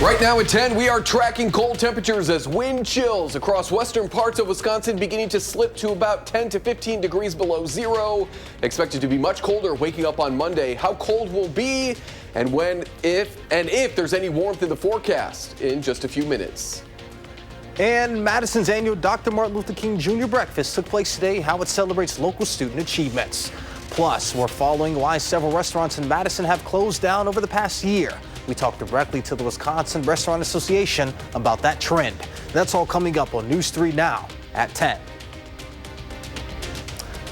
Right now at 10, we are tracking cold temperatures as wind chills across western parts of Wisconsin beginning to slip to about 10 to 15 degrees below zero. Expected to be much colder waking up on Monday. How cold will be and when, if there's any warmth in the forecast in just a few minutes. And Madison's annual Dr. Martin Luther King Jr. breakfast took place today, how it celebrates local student achievements. Plus, we're following why several restaurants in Madison have closed down over the past year. We talked directly to the Wisconsin Restaurant Association about that trend. That's all coming up on News 3 Now at 10.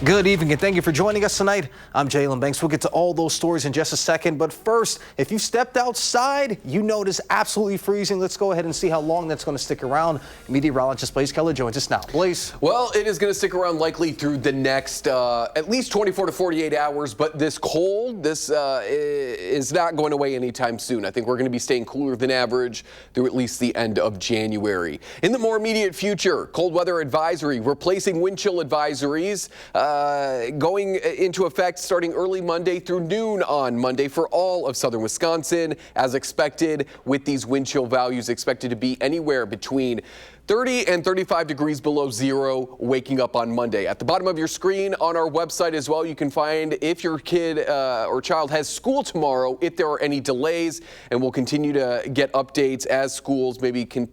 Good evening and thank you for joining us tonight. I'm Jalen Banks. We'll get to all those stories in just a second. But first, if you stepped outside, you know it is absolutely freezing. Let's go ahead and see how long that's going to stick around. Meteorologist Blaze Keller joins us now. Blaze. Well, it is going to stick around likely through the next at least 24 to 48 hours. But this cold, is not going away anytime soon. I think we're going to be staying cooler than average through at least the end of January. In the more immediate future, cold weather advisory replacing wind chill advisories. Going into effect starting early Monday through noon on Monday for all of southern Wisconsin, as expected, with these wind chill values expected to be anywhere between 30 and 35 degrees below zero waking up on Monday. At the bottom of your screen on our website as well, you can find if your kid or child has school tomorrow, if there are any delays, and we'll continue to get updates as schools maybe can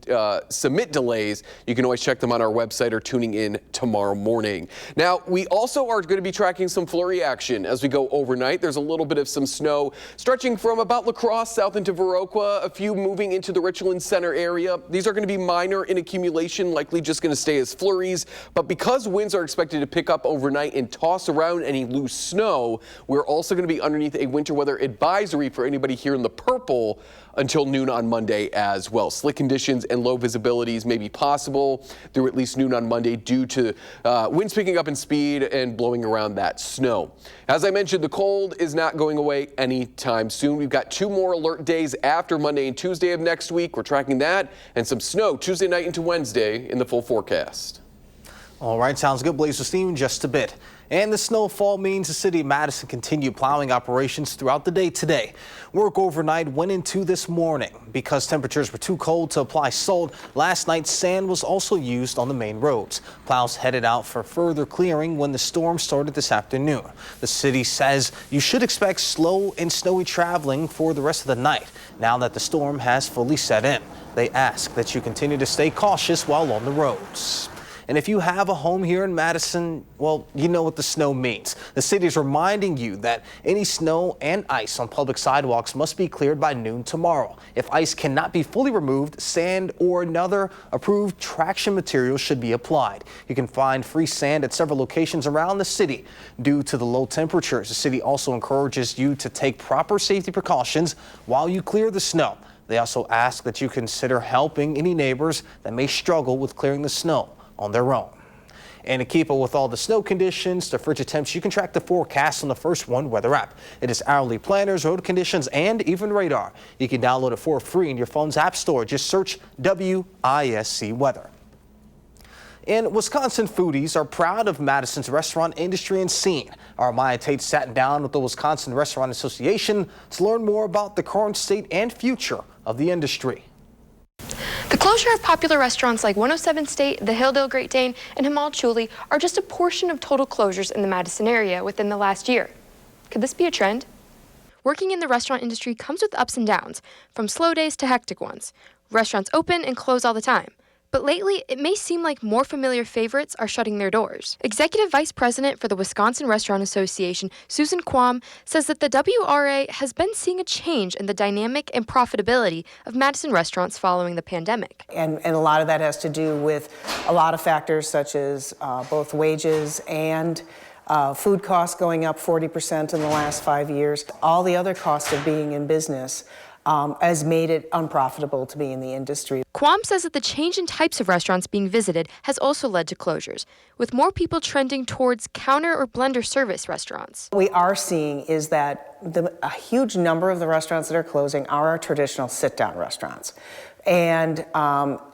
submit delays. You can always check them on our website or tuning in tomorrow morning. Now, we also are going to be tracking some flurry action as we go overnight. There's a little bit of some snow stretching from about La Crosse south into Viroqua, a few moving into the Richland Center area. These are going to be minor in accumulation, likely just going to stay as flurries, but because winds are expected to pick up overnight and toss around any loose snow, we're also going to be underneath a winter weather advisory for anybody here in the purple until noon on Monday as well. Slick conditions and low visibilities may be possible through at least noon on Monday due to winds picking up in speed and blowing around that snow. As I mentioned, the cold is not going away anytime soon. We've got 2 more alert days after Monday and Tuesday of next week. We're tracking that and some snow Tuesday night into Wednesday in the full forecast. All right, sounds good. Blaze will see you in just a bit. And the snowfall means the city of Madison continued plowing operations throughout the day today. Work overnight went into this morning. Because temperatures were too cold to apply salt, last night sand was also used on the main roads. Plows headed out for further clearing when the storm started this afternoon. The city says you should expect slow and snowy traveling for the rest of the night now that the storm has fully set in. They ask that you continue to stay cautious while on the roads. And if you have a home here in Madison, well, you know what the snow means. The city is reminding you that any snow and ice on public sidewalks must be cleared by noon tomorrow. If ice cannot be fully removed, sand or another approved traction material should be applied. You can find free sand at several locations around the city. Due to the low temperatures, the city also encourages you to take proper safety precautions while you clear the snow. They also ask that you consider helping any neighbors that may struggle with clearing the snow on their own. And to keep up with all the snow conditions, the frigid temps, you can track the forecast on the First One weather app. It is hourly planners, road conditions, and even radar. You can download it for free in your phone's app store. Just search WISC Weather. And Wisconsin foodies are proud of Madison's restaurant industry and scene. Our Maya Tate sat down with the Wisconsin Restaurant Association to learn more about the current state and future of the industry. The closure of popular restaurants like 107 State, the Hilldale Great Dane, and Hamal Chuli are just a portion of total closures in the Madison area within the last year. Could this be a trend? Working in the restaurant industry comes with ups and downs, from slow days to hectic ones. Restaurants open and close all the time. But lately, it may seem like more familiar favorites are shutting their doors. Executive Vice President for the Wisconsin Restaurant Association, Susan Quam, says that the WRA has been seeing a change in the dynamic and profitability of Madison restaurants following the pandemic. And a lot of that has to do with a lot of factors such as both wages and food costs going up 40% in the last 5 years. All the other costs of being in business has made it unprofitable to be in the industry. Quam says that the change in types of restaurants being visited has also led to closures, with more people trending towards counter or blender service restaurants. What we are seeing is that a huge number of the restaurants that are closing are our traditional sit-down restaurants. And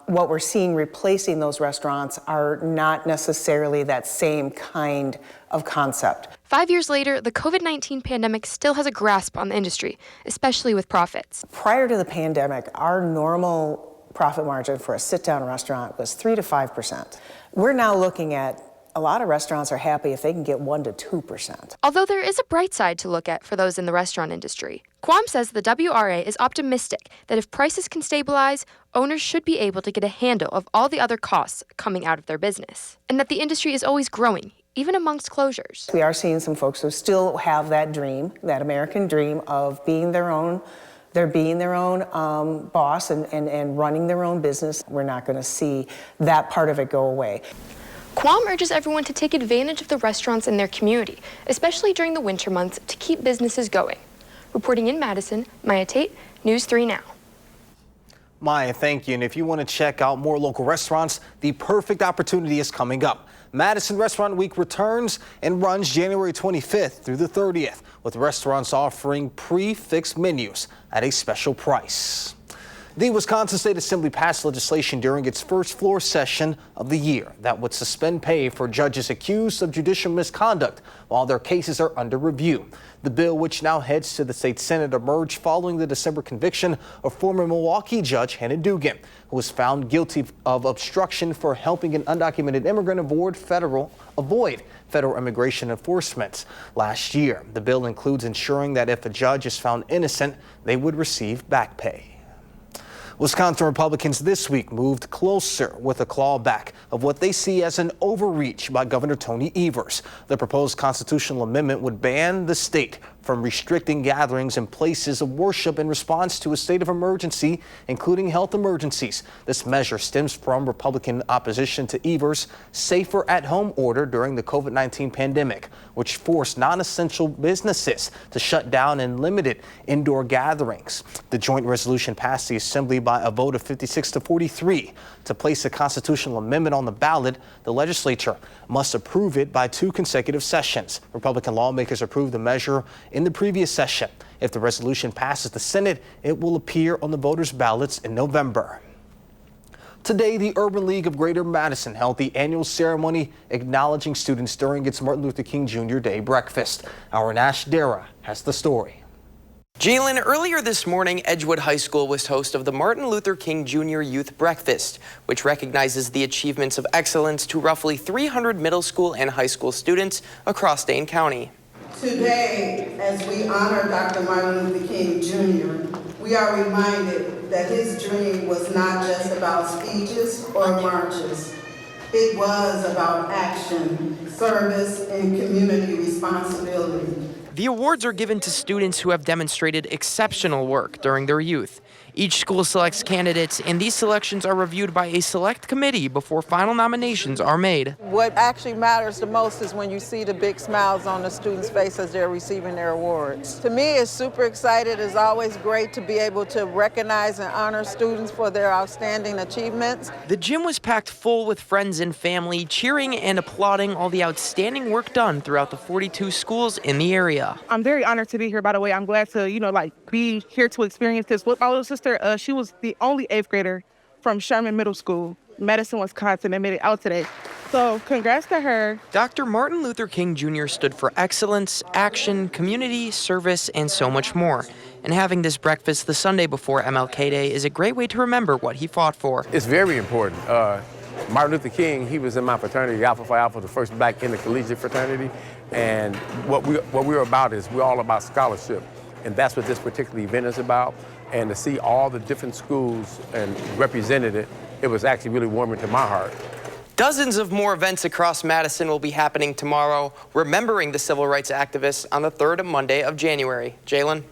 what we're seeing replacing those restaurants are not necessarily that same kind of concept. 5 years later, the COVID-19 pandemic still has a grasp on the industry, especially with profits. Prior to the pandemic, our normal profit margin for a sit-down restaurant was 3 to 5%. We're now looking at a lot of restaurants are happy if they can get 1 to 2%. Although there is a bright side to look at for those in the restaurant industry. Quam says the WRA is optimistic that if prices can stabilize, owners should be able to get a handle of all the other costs coming out of their business, and that the industry is always growing, even amongst closures. We are seeing some folks who still have that dream, that American dream of being their own. They're being their own boss and running their own business. We're not going to see that part of it go away. Quam urges everyone to take advantage of the restaurants in their community, especially during the winter months, to keep businesses going. Reporting in Madison, Maya Tate, News 3 Now. Maya, thank you. And if you want to check out more local restaurants, the perfect opportunity is coming up. Madison Restaurant Week returns and runs January 25th through the 30th, with restaurants offering pre-fixed menus at a special price. The Wisconsin State Assembly passed legislation during its first floor session of the year that would suspend pay for judges accused of judicial misconduct while their cases are under review. The bill, which now heads to the state Senate, emerged following the December conviction of former Milwaukee judge Hannah Dugan, who was found guilty of obstruction for helping an undocumented immigrant avoid federal immigration enforcement last year. The bill includes ensuring that if a judge is found innocent, they would receive back pay. Wisconsin Republicans this week moved closer with a clawback of what they see as an overreach by Governor Tony Evers. The proposed constitutional amendment would ban the state from restricting gatherings in places of worship in response to a state of emergency, including health emergencies. This measure stems from Republican opposition to Evers' Safer at Home order during the COVID-19 pandemic, which forced non-essential businesses to shut down and limited indoor gatherings. The joint resolution passed the Assembly by a vote of 56 to 43. To place a constitutional amendment on the ballot, the legislature must approve it by 2 consecutive sessions. Republican lawmakers approved the measure in the previous session. If the resolution passes the Senate, it will appear on the voters' ballots in November. Today, the Urban League of Greater Madison held the annual ceremony acknowledging students during its Martin Luther King Jr. Day breakfast. Our Nash Dara has the story. Jalen, earlier this morning, Edgewood High School was host of the Martin Luther King Jr. Youth Breakfast, which recognizes the achievements of excellence to roughly 300 middle school and high school students across Dane County. Today, as we honor Dr. Martin Luther King Jr., we are reminded that his dream was not just about speeches or marches. It was about action, service, and community responsibility. The awards are given to students who have demonstrated exceptional work during their youth. Each school selects candidates, and these selections are reviewed by a select committee before final nominations are made. What actually matters the most is when you see the big smiles on the students' faces as they're receiving their awards. To me, it's super exciting. It's always great to be able to recognize and honor students for their outstanding achievements. The gym was packed full with friends and family, cheering and applauding all the outstanding work done throughout the 42 schools in the area. I'm very honored to be here, by the way. I'm glad to, be here to experience this with my little sister. She was the only 8th grader from Sherman Middle School, Madison, Wisconsin, that made it out today. So congrats to her. Dr. Martin Luther King Jr. stood for excellence, action, community, service, and so much more. And having this breakfast the Sunday before MLK Day is a great way to remember what he fought for. It's very important. Martin Luther King, he was in my fraternity, Alpha Phi Alpha, the first black in the collegiate fraternity. And what we're about is we're all about scholarship. And that's what this particular event is about. And to see all the different schools and represented it was actually really warming to my heart. Dozens of more events across Madison will be happening tomorrow, remembering the civil rights activists on the 3rd Monday of January. Jalen?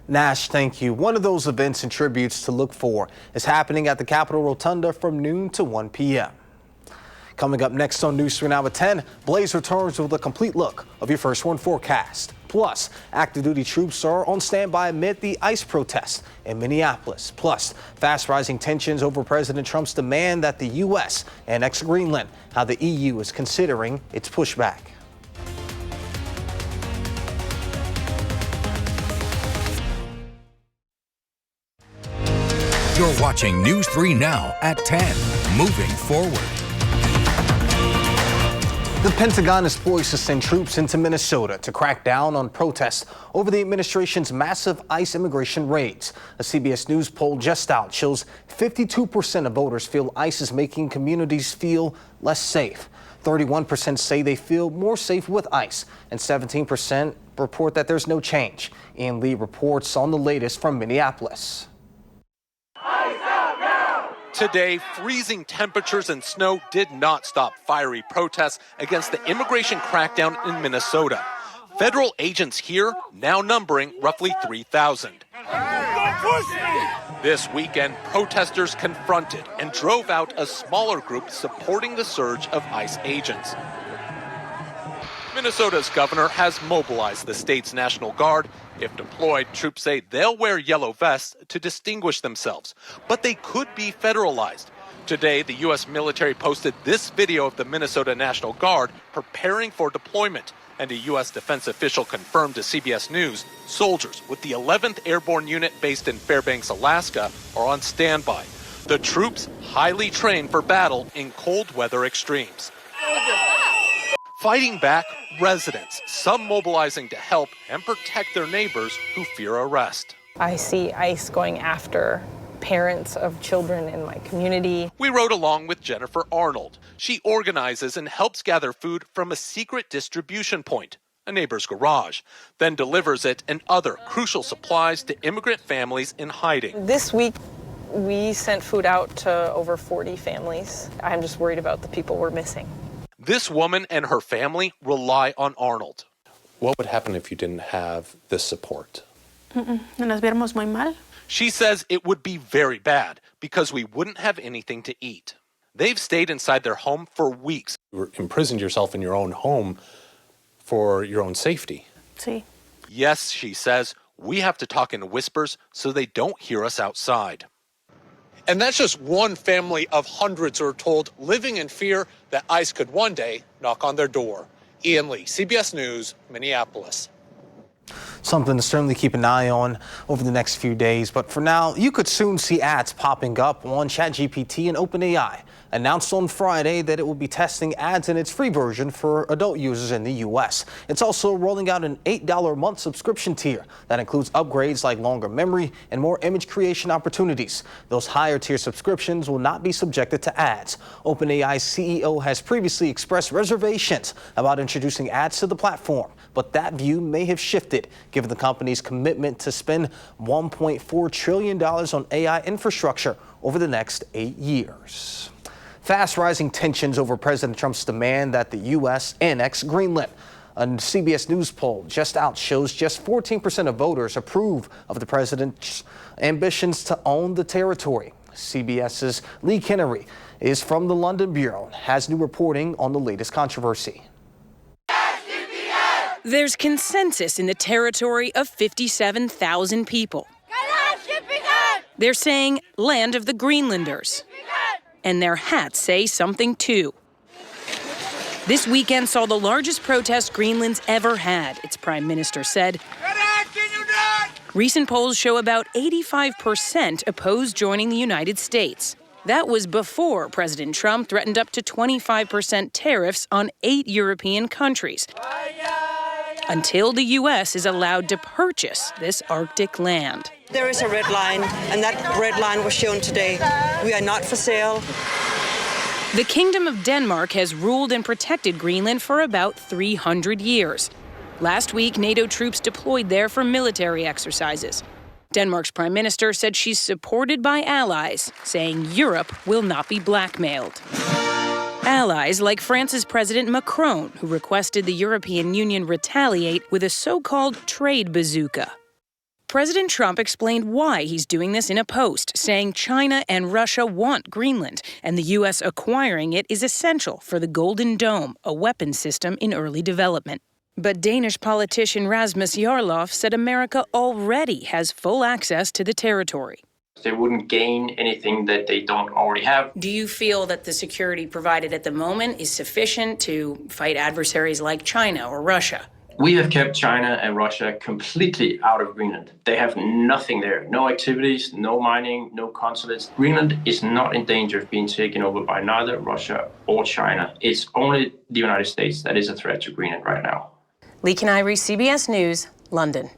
Nash, thank you. One of those events and tributes to look for is happening at the Capitol Rotunda from noon to 1 p.m. Coming up next on News 3 Now at 10, Blaze returns with a complete look of your First One forecast. Plus, active duty troops are on standby amid the ICE protest in Minneapolis. Plus, fast rising tensions over President Trump's demand that the U.S. annex Greenland, how the EU is considering its pushback. You're watching News 3 Now at 10. Moving forward. The Pentagon is poised to send troops into Minnesota to crack down on protests over the administration's massive ICE immigration raids. A CBS News poll just out shows 52% of voters feel ICE is making communities feel less safe. 31% say they feel more safe with ICE, and 17% report that there's no change. Ian Lee reports on the latest from Minneapolis. Today, freezing temperatures and snow did not stop fiery protests against the immigration crackdown in Minnesota. Federal agents here now numbering roughly 3,000. This weekend, protesters confronted and drove out a smaller group supporting the surge of ICE agents. Minnesota's governor has mobilized the state's National Guard. If deployed, troops say they'll wear yellow vests to distinguish themselves, but they could be federalized. Today, the U.S. military posted this video of the Minnesota National Guard preparing for deployment, and a U.S. defense official confirmed to CBS News soldiers with the 11th Airborne Unit based in Fairbanks, Alaska, are on standby. The troops highly trained for battle in cold weather extremes. Fighting back, residents, some mobilizing to help and protect their neighbors who fear arrest. I see ICE going after parents of children in my community. We rode along with Jennifer Arnold. She organizes and helps gather food from a secret distribution point, a neighbor's garage, then delivers it and other crucial supplies to immigrant families in hiding. This week, we sent food out to over 40 families. I'm just worried about the people we're missing. This woman and her family rely on Arnold. What would happen if you didn't have this support? Nos viéramos muy mal. She says it would be very bad because we wouldn't have anything to eat. They've stayed inside their home for weeks. You imprisoned yourself in your own home for your own safety. Sí. Yes, she says, we have to talk in whispers so they don't hear us outside. And that's just one family of hundreds who are told living in fear that ICE could one day knock on their door. Ian Lee, CBS News, Minneapolis. Something to certainly keep an eye on over the next few days. But for now, you could soon see ads popping up on ChatGPT and OpenAI. Announced on Friday that it will be testing ads in its free version for adult users in the U.S. It's also rolling out an $8 a month subscription tier that includes upgrades like longer memory and more image creation opportunities. Those higher tier subscriptions will not be subjected to ads. OpenAI's CEO has previously expressed reservations about introducing ads to the platform, but that view may have shifted given the company's commitment to spend $1.4 trillion on AI infrastructure over the next 8 years. Fast rising tensions over President Trump's demand that the U.S. annex Greenland. A CBS News poll just out shows just 14% of voters approve of the president's ambitions to own the territory. CBS's Lee Kennery is from the London Bureau, has new reporting on the latest controversy. There's consensus in the territory of 57,000 people. They're saying land of the Greenlanders. And their hats say something too. This weekend saw the largest protest Greenland's ever had, its prime minister said. Recent polls show about 85% oppose joining the United States. That was before President Trump threatened up to 25% tariffs on 8 European countries. Until the U.S. is allowed to purchase this Arctic land. There is a red line, and that red line was shown today. We are not for sale. The Kingdom of Denmark has ruled and protected Greenland for about 300 years. Last week, NATO troops deployed there for military exercises. Denmark's prime minister said she's supported by allies, saying Europe will not be blackmailed. Allies like France's President Macron, who requested the European Union retaliate with a so-called trade bazooka. President Trump explained why he's doing this in a post, saying China and Russia want Greenland, and the U.S. acquiring it is essential for the Golden Dome, a weapons system in early development. But Danish politician Rasmus Jarlov said America already has full access to the territory. They wouldn't gain anything that they don't already have. Do you feel that the security provided at the moment is sufficient to fight adversaries like China or Russia? We have kept China and Russia completely out of Greenland. They have nothing there. No activities, no mining, no consulates. Greenland is not in danger of being taken over by neither Russia or China. It's only the United States that is a threat to Greenland right now. Lee Canary, CBS News, London.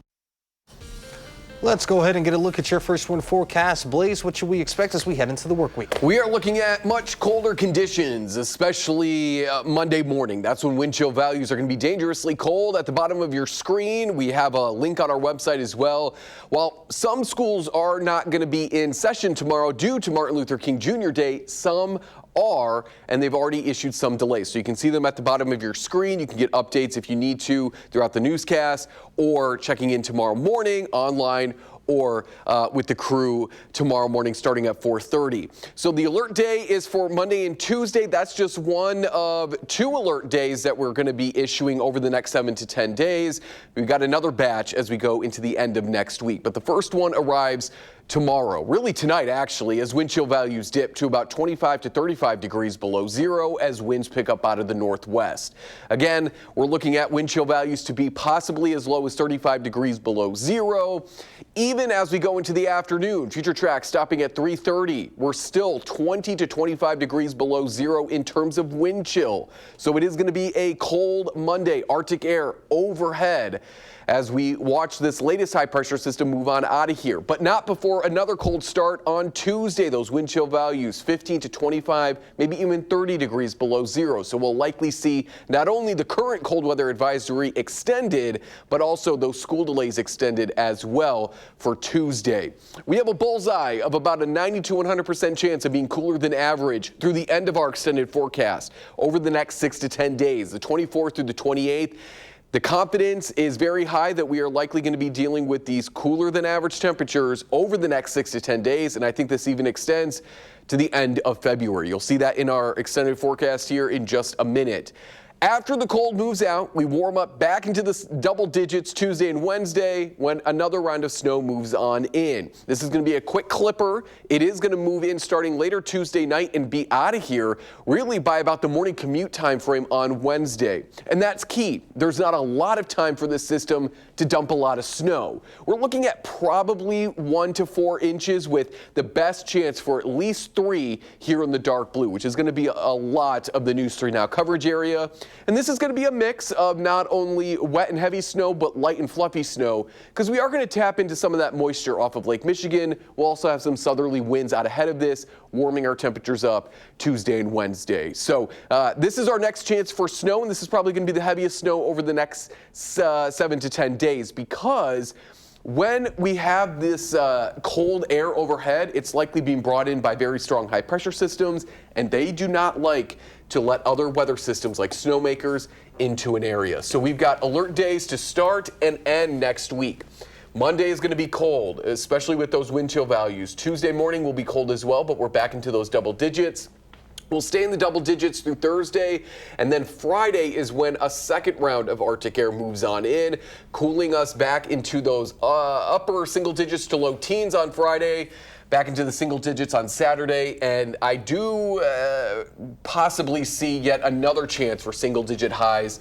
Let's go ahead and get a look at your first wind forecast. Blaze, what should we expect as we head into the work week? We are looking at much colder conditions, especially Monday morning. That's when wind chill values are going to be dangerously cold. At the bottom of your screen, we have a link on our website as well. While some schools are not going to be in session tomorrow due to Martin Luther King Jr. Day, some are, and they've already issued some delays. So you can see them at the bottom of your screen. You can get updates if you need to throughout the newscast or checking in tomorrow morning online or with the crew tomorrow morning starting at 4:30. So the alert day is for Monday and Tuesday. That's just one of 2 alert days that we're going to be issuing over the next 7 to 10 days. We've got another batch as we go into the end of next week. But the first one arrives tomorrow, really tonight actually, as wind chill values dip to about 25 to 35 degrees below zero as winds pick up out of the northwest. Again, we're looking at wind chill values to be possibly as low as 35 degrees below zero. Even as we go into the afternoon, future track stopping at 3:30, we're still 20 to 25 degrees below zero in terms of wind chill. So it is going to be a cold Monday, Arctic air overhead as we watch this latest high pressure system move on out of here, but not before another cold start on Tuesday. Those wind chill values 15 to 25, maybe even 30 degrees below zero. So we'll likely see not only the current cold weather advisory extended, but also those school delays extended as well for Tuesday. We have a bullseye of about a 90 to 100% chance of being cooler than average through the end of our extended forecast over the next 6 to 10 days, the 24th through the 28th. The confidence is very high that we are likely going to be dealing with these cooler than average temperatures over the next 6 to 10 days. And I think this even extends to the end of February. You'll see that in our extended forecast here in just a minute. After the cold moves out, we warm up back into the double digits Tuesday and Wednesday when another round of snow moves on in. This is going to be a quick clipper. It is going to move in starting later Tuesday night and be out of here really by about the morning commute time frame on Wednesday. And that's key. There's not a lot of time for this system to dump a lot of snow. We're looking at probably 1 to 4 inches with the best chance for at least 3 here in the dark blue, which is going to be a lot of the News 3 Now coverage area. And this is going to be a mix of not only wet and heavy snow, but light and fluffy snow, because we are going to tap into some of that moisture off of Lake Michigan. We'll also have some southerly winds out ahead of this, warming our temperatures up Tuesday and Wednesday. So this is our next chance for snow, and this is probably going to be the heaviest snow over the next 7 to 10 days, because when we have this cold air overhead, it's likely being brought in by very strong high pressure systems, and they do not like to let other weather systems like snowmakers into an area. So we've got alert days to start and end next week. Monday is going to be cold, especially with those wind chill values. Tuesday morning will be cold as well, but we're back into those double digits. We'll stay in the double digits through Thursday, and then Friday is when a second round of Arctic air moves on in, cooling us back into those upper single digits to low teens on Friday, back into the single digits on Saturday, and I do possibly see yet another chance for single digit highs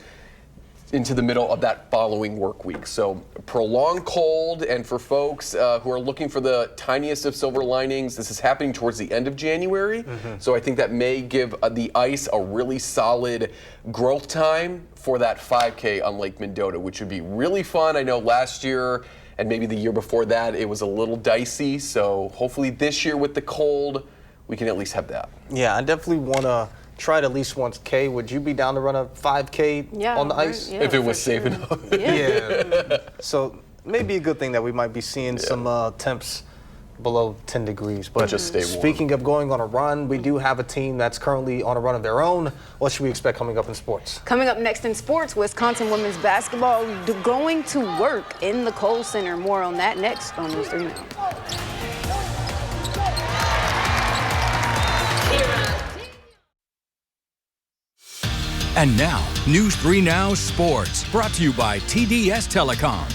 into the middle of that following work week. So prolonged cold, and for folks who are looking for the tiniest of silver linings, this is happening towards the end of January. So I think that may give the ice a really solid growth time for that 5K on Lake Mendota, which would be really fun. I know last year and maybe the year before that, it was a little dicey. So hopefully this year with the cold, we can at least have that. Yeah, I definitely want to try it at least once. Kay, would you be down to run a 5K on the ice? Yeah, if it was safe enough. Yeah. So maybe a good thing that we might be seeing some temps below 10 degrees. But just stay warm. Speaking of going on a run, we do have a team that's currently on a run of their own. What should we expect coming up in sports? Coming up next in sports, Wisconsin women's basketball going to work in the Kohl Center. More on that next on News 3 Now. And now, News 3 Now Sports, brought to you by TDS Telecom.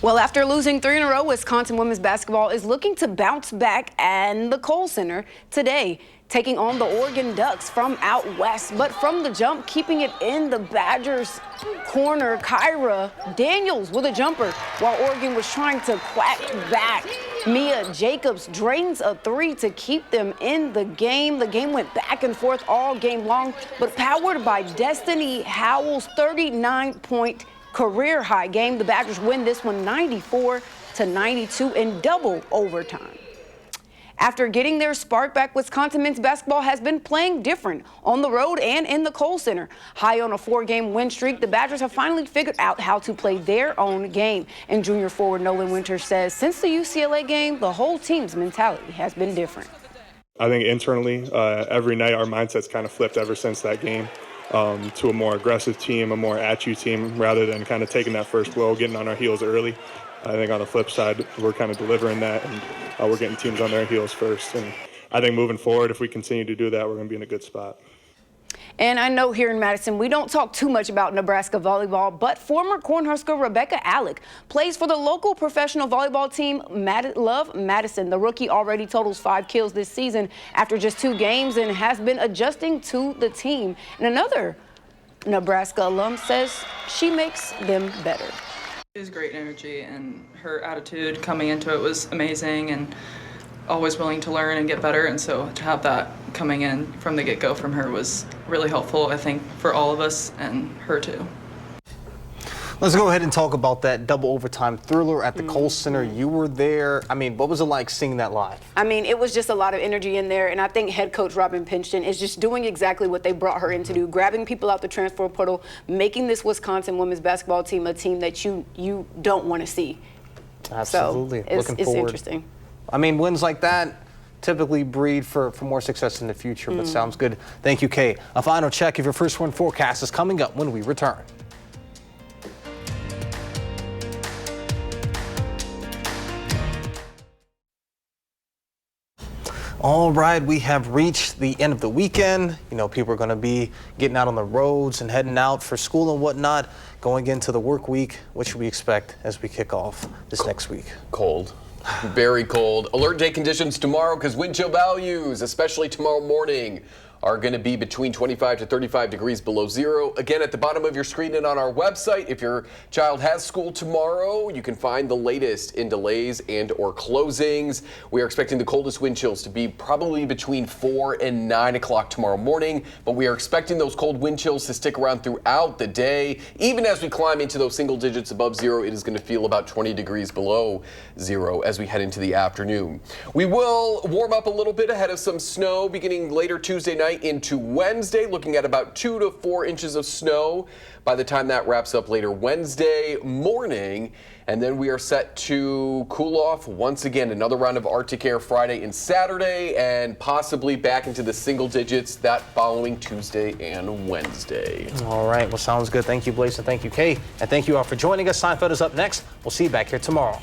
Well, after losing 3 in a row, Wisconsin women's basketball is looking to bounce back at the Kohl Center today, taking on the Oregon Ducks from out west. But from the jump, keeping it in the Badgers' corner, Kyra Daniels with a jumper, while Oregon was trying to quack back. Mia Jacobs drains a 3 to keep them in the game. The game went back and forth all game long, but powered by Destiny Howell's 39-point career high game, the Badgers win this one 94-92 in double overtime. After getting their spark back, Wisconsin men's basketball has been playing different on the road and in the Kohl Center. High on a 4-game win streak, the Badgers have finally figured out how to play their own game. And junior forward Nolan Winters says since the UCLA game, the whole team's mentality has been different. I think internally, every night our mindset's kind of flipped ever since that game. To a more aggressive team, a more at-you team, rather than kind of taking that first blow, getting on our heels early. I think on the flip side, we're kind of delivering that, and we're getting teams on their heels first. And I think moving forward, if we continue to do that, we're going to be in a good spot. And I know here in Madison, we don't talk too much about Nebraska volleyball, but former Cornhusker Rebecca Alec plays for the local professional volleyball team, Love Madison. The rookie already totals 5 kills this season after just 2 games and has been adjusting to the team. And another Nebraska alum says she makes them better. She has great energy, and her attitude coming into it was amazing, and always willing to learn and get better, and so to have that coming in from the get-go from her was really helpful, I think, for all of us and her too. Let's go ahead and talk about that double overtime thriller at the Kohl Center. You were there. I mean, what was it like seeing that live? I mean, it was just a lot of energy in there, and I think head coach Robin Pinchton is just doing exactly what they brought her in to do, grabbing people out the transfer portal, making this Wisconsin women's basketball team a team that you don't want to see. Absolutely. So it's interesting. I mean, wins like that typically breed for more success in the future, but sounds good. Thank you, Kay. A final check of your first one forecast is coming up when we return. All right, we have reached the end of the weekend. You know, people are going to be getting out on the roads and heading out for school and whatnot, going into the work week. What should we expect as we kick off this next week? Cold. Very cold. Alert day conditions tomorrow because wind chill values, especially tomorrow morning, are going to be between 25 to 35 degrees below zero. Again, at the bottom of your screen and on our website, if your child has school tomorrow, you can find the latest in delays and or closings. We are expecting the coldest wind chills to be probably between 4 and 9 o'clock tomorrow morning, but we are expecting those cold wind chills to stick around throughout the day. Even as we climb into those single digits above zero, it is going to feel about 20 degrees below zero as we head into the afternoon. We will warm up a little bit ahead of some snow beginning later Tuesday night into Wednesday, looking at about 2 to 4 inches of snow by the time that wraps up later Wednesday morning. And then we are set to cool off once again. Another round of Arctic air Friday and Saturday, and possibly back into the single digits that following Tuesday and Wednesday. All right, well, sounds good. Thank you, Blaze, and thank you, Kay. And thank you all for joining us. Seinfeld is up next. We'll see you back here tomorrow.